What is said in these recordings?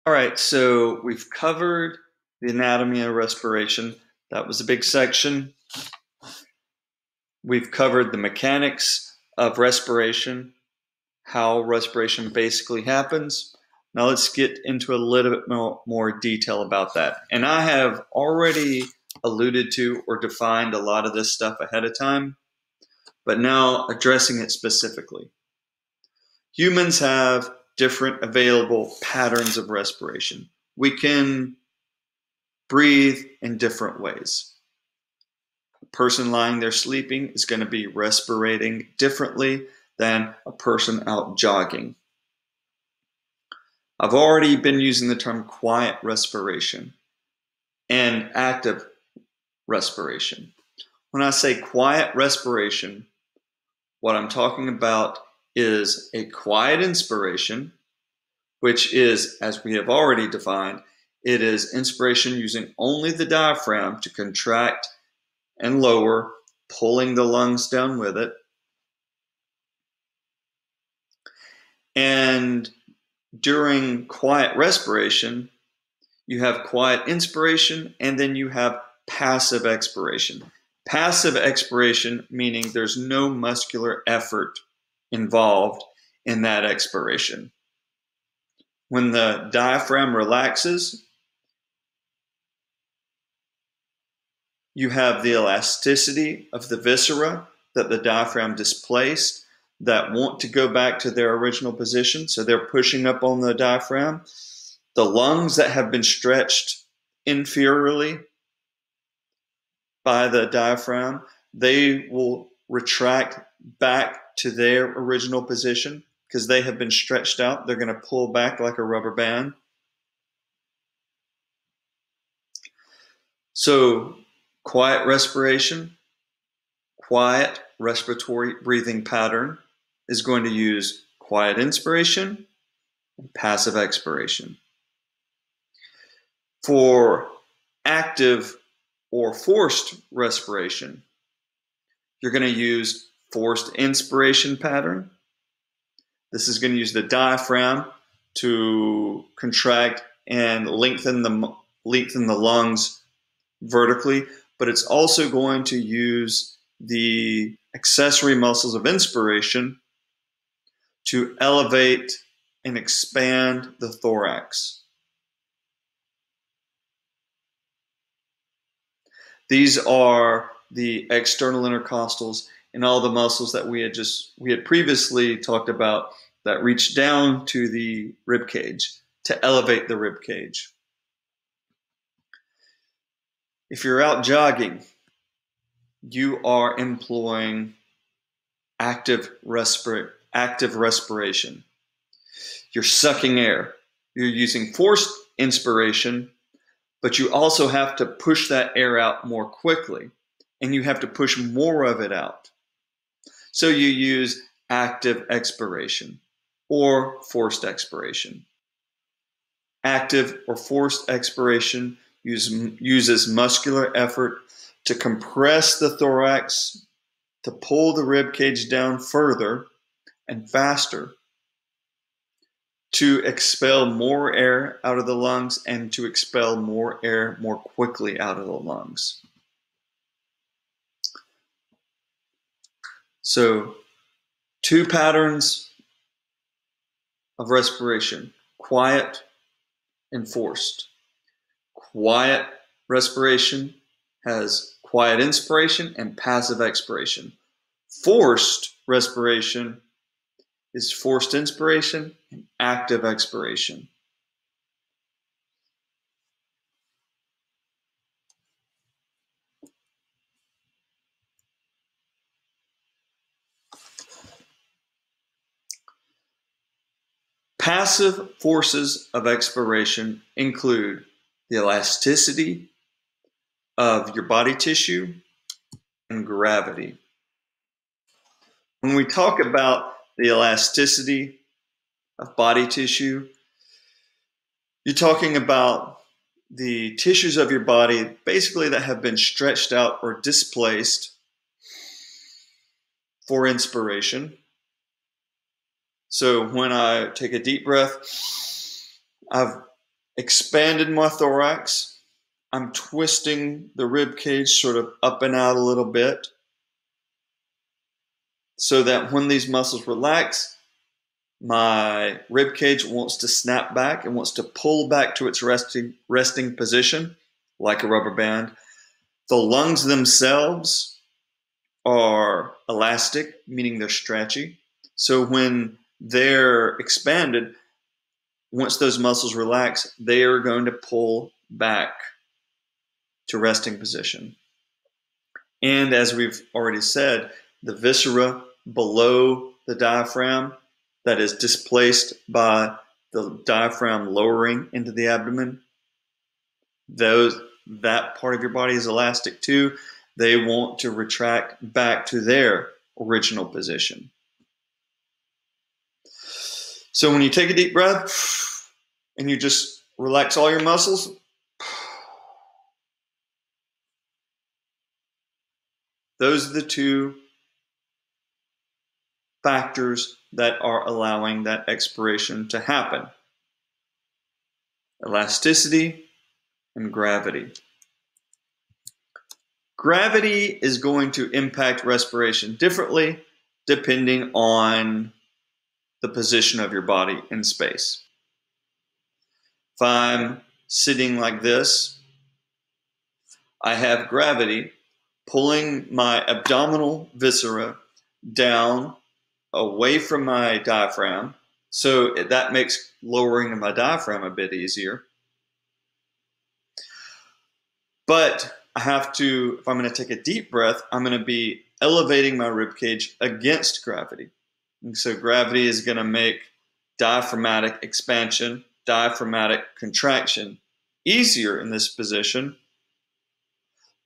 All right, so we've covered the anatomy of respiration. That was a big section. We've covered the mechanics of respiration, how respiration basically happens. Now let's get into a little bit more detail about that. And I have already alluded to or defined a lot of this stuff ahead of time, but now addressing it specifically. Humans have different available patterns of respiration. We can breathe in different ways. A person lying there sleeping is going to be respirating differently than a person out jogging. I've already been using the term quiet respiration and active respiration. When I say quiet respiration, what I'm talking about is a quiet inspiration, which is, as we have already defined, it is inspiration using only the diaphragm to contract and lower, pulling the lungs down with it. And during quiet respiration, you have quiet inspiration and then you have passive expiration. Passive expiration meaning there's no muscular effort involved in that expiration. When the diaphragm relaxes, you have the elasticity of the viscera that the diaphragm displaced that want to go back to their original position. So they're pushing up on the diaphragm. The lungs that have been stretched inferiorly by the diaphragm, they will retract back to their original position because they have been stretched out. They're going to pull back like a rubber band. So quiet respiration, quiet respiratory breathing pattern is going to use quiet inspiration and passive expiration. For active or forced respiration, you're going to use forced inspiration pattern. This is going to use the diaphragm to contract and lengthen the lungs vertically, but it's also going to use the accessory muscles of inspiration to elevate and expand the thorax. These are the external intercostals and all the muscles that we had previously talked about that reach down to the rib cage to elevate the rib cage. If you're out jogging, you are employing active respiration. You're sucking air. You're using forced inspiration, but you also have to push that air out more quickly, and you have to push more of it out. So you use active expiration or forced expiration. Active or forced expiration uses muscular effort to compress the thorax, to pull the rib cage down further and faster, to expel more air out of the lungs and to expel more air more quickly out of the lungs. So, two patterns of respiration, quiet and forced. Quiet respiration has quiet inspiration and passive expiration. Forced respiration is forced inspiration and active expiration. Passive forces of expiration include the elasticity of your body tissue and gravity. When we talk about the elasticity of body tissue, you're talking about the tissues of your body basically that have been stretched out or displaced for inspiration. So when I take a deep breath, I've expanded my thorax. I'm twisting the rib cage sort of up and out a little bit so that when these muscles relax, my rib cage wants to snap back and wants to pull back to its resting position like a rubber band. The lungs themselves are elastic, meaning they're stretchy. So when they're expanded, once those muscles relax, they are going to pull back to resting position. And as we've already said, the viscera below the diaphragm that is displaced by the diaphragm lowering into the abdomen, that part of your body is elastic too. They want to retract back to their original position. So when you take a deep breath and you just relax all your muscles, those are the two factors that are allowing that expiration to happen: elasticity and gravity. Gravity is going to impact respiration differently depending on the position of your body in space. If I'm sitting like this, I have gravity pulling my abdominal viscera down away from my diaphragm, so that makes lowering of my diaphragm a bit easier. But I have to, if I'm going to take a deep breath, I'm going to be elevating my rib cage against gravity. And so gravity is going to make diaphragmatic expansion, diaphragmatic contraction easier in this position,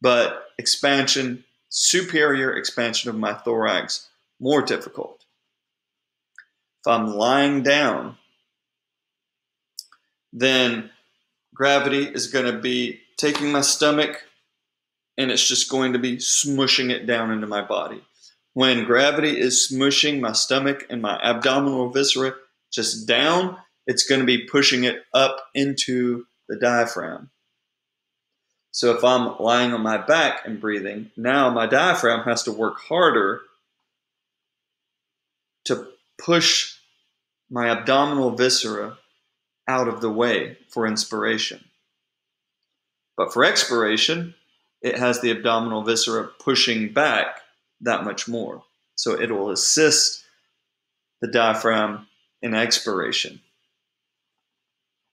but expansion, superior expansion of my thorax, more difficult. If I'm lying down, then gravity is going to be taking my stomach and it's just going to be smushing it down into my body. When gravity is smushing my stomach and my abdominal viscera just down, it's going to be pushing it up into the diaphragm. So if I'm lying on my back and breathing, now my diaphragm has to work harder to push my abdominal viscera out of the way for inspiration. But for expiration, it has the abdominal viscera pushing back that much more. So it will assist the diaphragm in expiration.